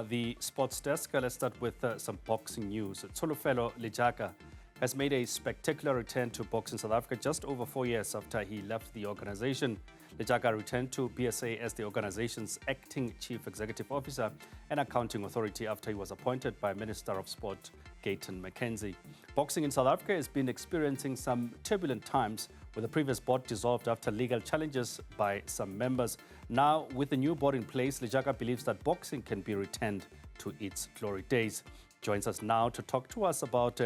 The sports desk. Let's start with some boxing news. Tsholofelo Lejaka has made a spectacular return to boxing South Africa just over 4 years after he left the organization. Lejaka returned to BSA as the organization's acting chief executive officer and accounting authority after he was appointed by Minister of Sport Gayton McKenzie. Boxing in South Africa has been experiencing some turbulent times, with the previous board dissolved after legal challenges by some members. Now, with the new board in place, Lejaka believes that boxing can be returned to its glory days. Joins us now to talk to us about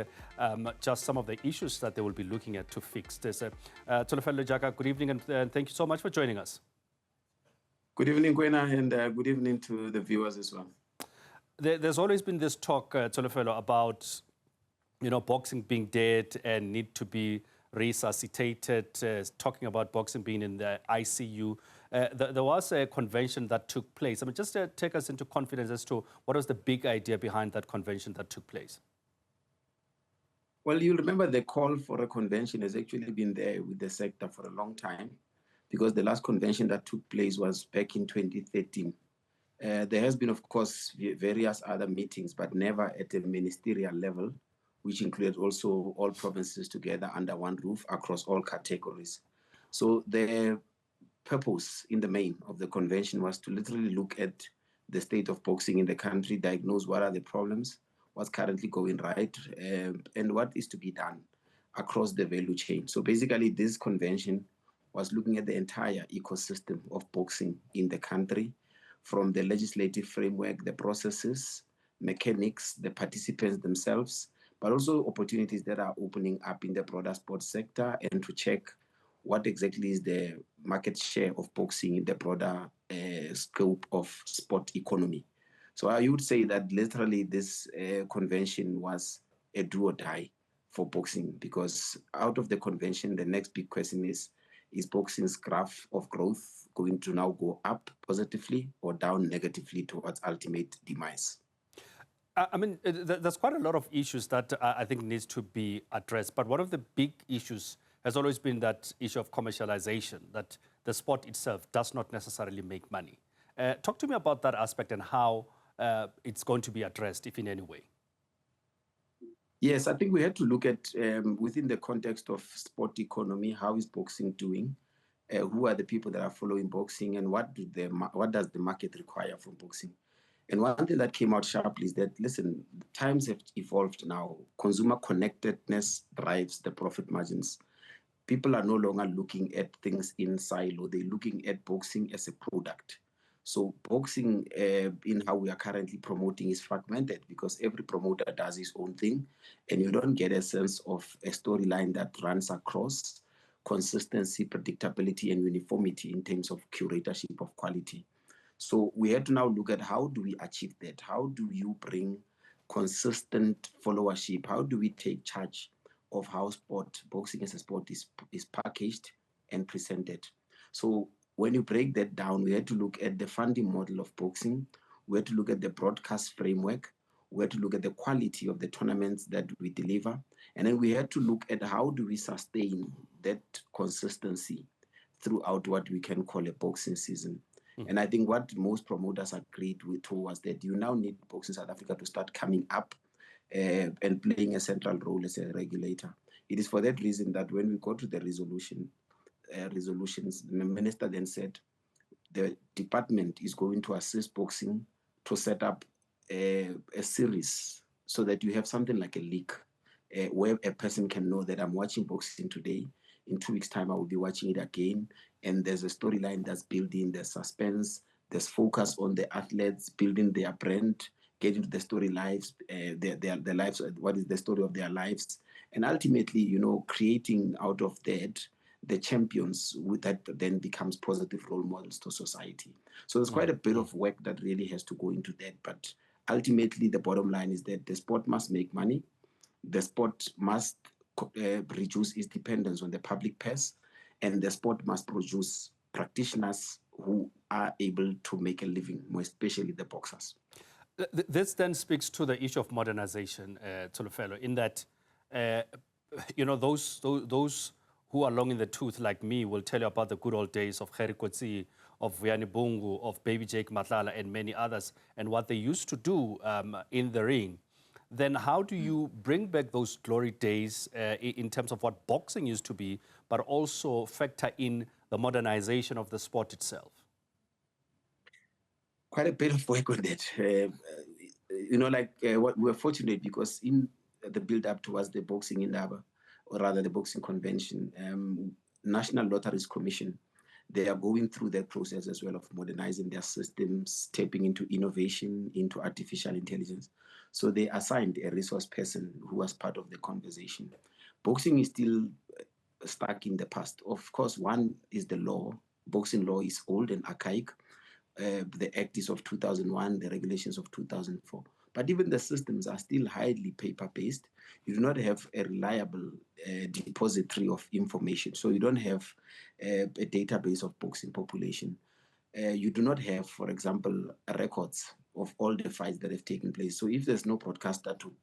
just some of the issues that they will be looking at to fix this. Tsholofelo Lejaka, good evening, and thank you so much for joining us. Good evening, Kwena, and good evening to the viewers as well. There's always been this talk, Tsholofelo, about boxing being dead and need to be resuscitated, talking about boxing being in the ICU. There was a convention that took place. I mean, just take us into confidence as to what was the big idea behind that convention that took place. Well, you'll remember the call for a convention has actually been there with the sector for a long time, because the last convention that took place was back in 2013. There has been, of course, various other meetings, but never at a ministerial level, which included also all provinces together under one roof across all categories. So the purpose in the main of the convention was to literally look at the state of boxing in the country, diagnose what are the problems, what's currently going right, and what is to be done across the value chain. So basically, this convention was looking at the entire ecosystem of boxing in the country, from the legislative framework, the processes, mechanics, the participants themselves, but also opportunities that are opening up in the broader sports sector, and to check what exactly is the market share of boxing in the broader scope of sport economy. So I would say that literally this convention was a do or die for boxing, because out of the convention, the next big question is boxing's graph of growth going to now go up positively or down negatively towards ultimate demise? I mean, there's quite a lot of issues that I think needs to be addressed. But one of the big issues has always been that issue of commercialization, that the sport itself does not necessarily make money. Talk to me about that aspect and how it's going to be addressed, if in any way. Yes, I think we had to look at, within the context of sport economy, how is boxing doing? Who are the people that are following boxing, and what does the market require from boxing? And one thing that came out sharply is that, listen, times have evolved now. Consumer connectedness drives the profit margins. People are no longer looking at things in silo. They're looking at boxing as a product. So boxing, in how we are currently promoting, is fragmented, because every promoter does his own thing, and you don't get a sense of a storyline that runs across consistency, predictability, and uniformity in terms of curatorship of quality. So we had to now look at, how do we achieve that? How do you bring consistent followership? How do we take charge of how boxing as a sport is packaged and presented? So when you break that down, we had to look at the funding model of boxing. We had to look at the broadcast framework. We had to look at the quality of the tournaments that we deliver. And then we had to look at, how do we sustain that consistency throughout what we can call a boxing season. And I think what most promoters agreed with was that you now need Boxing South Africa to start coming up and playing a central role as a regulator. It is for that reason that when we go to the resolutions, the minister then said the department is going to assist boxing to set up a series, so that you have something like a league, where a person can know that I'm watching boxing today. In 2 weeks' time, I will be watching it again. And there's a storyline that's building, there's suspense, there's focus on the athletes, building their brand, getting to the story lives, their lives, what is the story of their lives. And ultimately, creating out of that the champions that then becomes positive role models to society. So there's quite a bit of work that really has to go into that. But ultimately, the bottom line is that the sport must make money. The sport must reduce its dependence on the public purse, and the sport must produce practitioners who are able to make a living, more especially the boxers. This then speaks to the issue of modernization, Tsholofelo, in that those who are long in the tooth like me will tell you about the good old days of Gerrie Coetzee of Vuyani Bungu, of Baby Jake Matlala, and many others, and what they used to do in the ring, then how do you bring back those glory days in terms of what boxing used to be, but also factor in the modernization of the sport itself? Quite a bit of work on that. What we're fortunate because in the build-up towards the boxing Indaba, or rather the boxing convention, National Lotteries Commission, they are going through that process as well of modernizing their systems, tapping into innovation, into artificial intelligence. So they assigned a resource person who was part of the conversation. Boxing is still stuck in the past. Of course, one is the law. Boxing law is old and archaic. The Act is of 2001, the regulations of 2004. But even the systems are still highly paper-based. You do not have a reliable depository of information. So you don't have a database of boxing population. You do not have, for example, records of all the fights that have taken place. So if there's no broadcaster to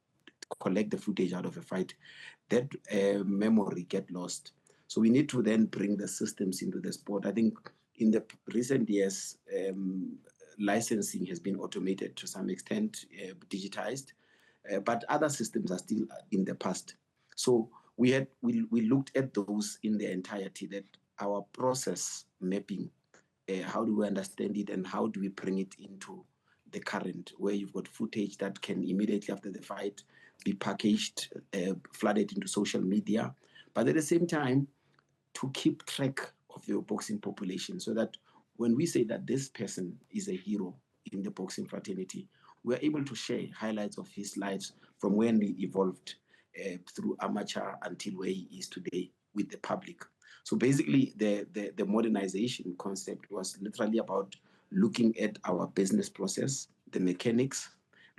collect the footage out of a fight, that memory get lost. So we need to then bring the systems into the sport. I think in the recent years, licensing has been automated to some extent, digitized, but other systems are still in the past. So we looked at those in their entirety, that our process mapping, how do we understand it and how do we bring it into the current, where you've got footage that can immediately after the fight be packaged, flooded into social media, but at the same time, to keep track of your boxing population, so that when we say that this person is a hero in the boxing fraternity, we're able to share highlights of his lives from when he evolved through amateur until where he is today with the public. So basically, the modernization concept was literally about looking at our business process, the mechanics,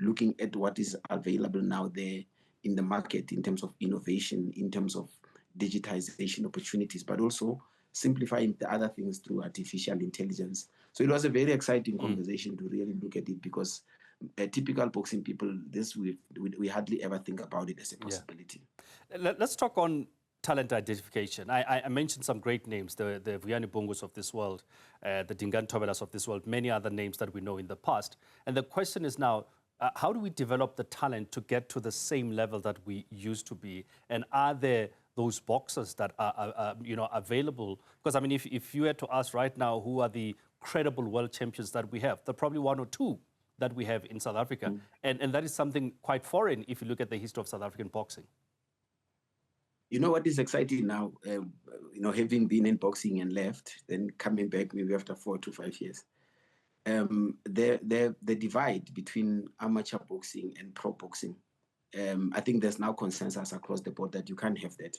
looking at what is available now there in the market in terms of innovation, in terms of digitization opportunities, but also simplifying the other things through artificial intelligence. So it was a very exciting conversation to really look at it, because typical boxing people, we hardly ever think about it as a possibility. Yeah. Let's talk on talent identification. I mentioned some great names, the Vuyani Bungus of this world, the Dingan Tobelas of this world, many other names that we know in the past. And the question is now, how do we develop the talent to get to the same level that we used to be? And are there those boxers that are available? Because, I mean, if you had to ask right now who are the credible world champions that we have, there are probably one or two that we have in South Africa. And that is something quite foreign if you look at the history of South African boxing. You know what is exciting now? Having been in boxing and left, then coming back maybe after 4 to 5 years. The divide between amateur boxing and pro boxing, I think there's now consensus across the board that you can't have that.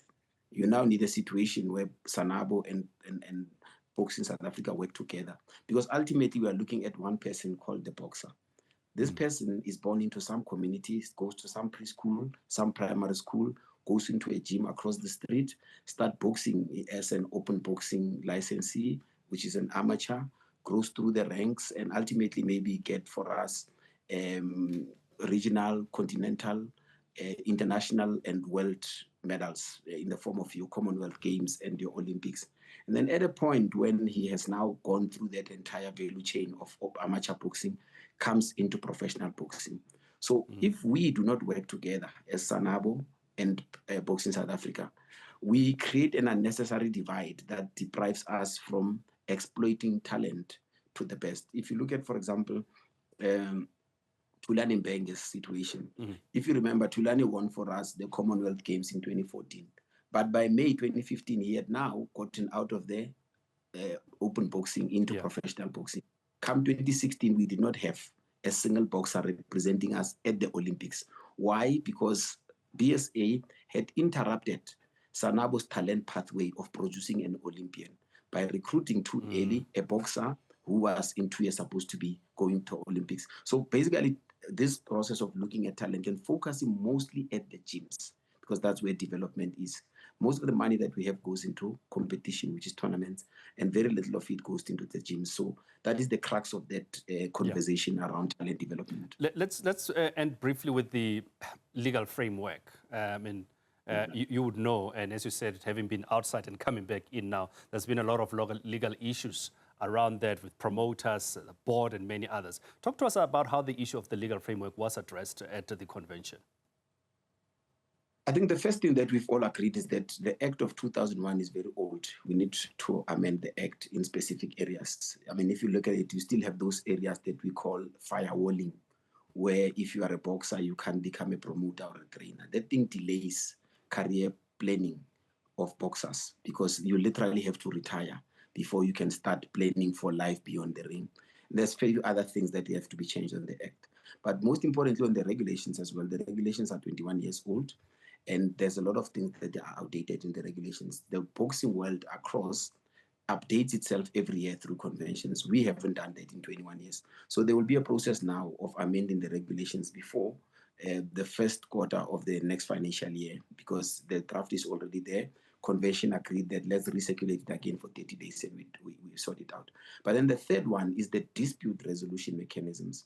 You now need a situation where Sanabo and Boxing South Africa work together, because ultimately we are looking at one person called the boxer. This person is born into some communities, goes to some preschool, some primary school, goes into a gym across the street, start boxing as an open boxing licensee, which is an amateur, grows through the ranks, and ultimately maybe get for us regional, continental, international, and world medals in the form of your Commonwealth Games and your Olympics. And then at a point when he has now gone through that entire value chain of amateur boxing, comes into professional boxing. So if we do not work together as Sanabo and Boxing South Africa, we create an unnecessary divide that deprives us from exploiting talent to the best. If you look at, for example, Thulani Mbenge's situation. If you remember, Thulani won for us the Commonwealth Games in 2014. But by May 2015, he had now gotten out of the open boxing into professional boxing. Come 2016, we did not have a single boxer representing us at the Olympics. Why? Because BSA had interrupted Sanabo's talent pathway of producing an Olympian by recruiting too early a boxer who was in 2 years supposed to be going to Olympics. So basically, this process of looking at talent and focusing mostly at the gyms, because that's where development is. Most of the money that we have goes into competition, which is tournaments, and very little of it goes into the gyms. So that is the crux of that conversation around talent development. Let's end briefly with the legal framework. You would know, and as you said, having been outside and coming back in now, there's been a lot of legal issues around that with promoters, the board, and many others. Talk to us about how the issue of the legal framework was addressed at the convention. I think the first thing that we've all agreed is that the Act of 2001 is very old. We need to amend the Act in specific areas. I mean, if you look at it, you still have those areas that we call firewalling, where if you are a boxer, you can become a promoter or a trainer. That thing delays career planning of boxers because you literally have to retire before you can start planning for life beyond the ring. There's a few other things that have to be changed on the Act. But most importantly, on the regulations as well. The regulations are 21 years old. And there's a lot of things that are outdated in the regulations. The boxing world across updates itself every year through conventions. We haven't done that in 21 years. So there will be a process now of amending the regulations before the first quarter of the next financial year, because the draft is already there. Convention agreed that let's recirculate it again for 30 days and we sort it out. But then the third one is the dispute resolution mechanisms.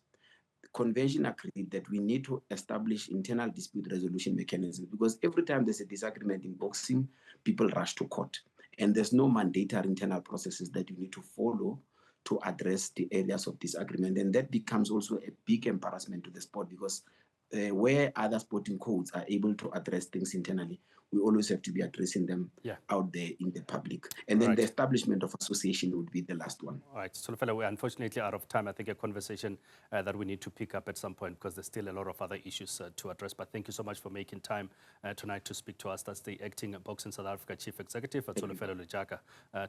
Convention agreed that we need to establish internal dispute resolution mechanisms because every time there's a disagreement in boxing, people rush to court. And there's no mandatory internal processes that you need to follow to address the areas of disagreement. And that becomes also a big embarrassment to the sport because where other sporting codes are able to address things internally, we always have to be addressing them out there in the public. And then the establishment of association would be the last one. All right, Tsholofelo, we're unfortunately out of time. I think a conversation that we need to pick up at some point because there's still a lot of other issues to address. But thank you so much for making time tonight to speak to us. That's the acting Boxing South Africa Chief Executive, Tsholofelo Lejaka,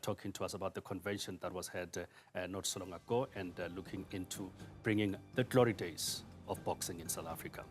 talking to us about the convention that was held not so long ago and looking into bringing the glory days of boxing in South Africa.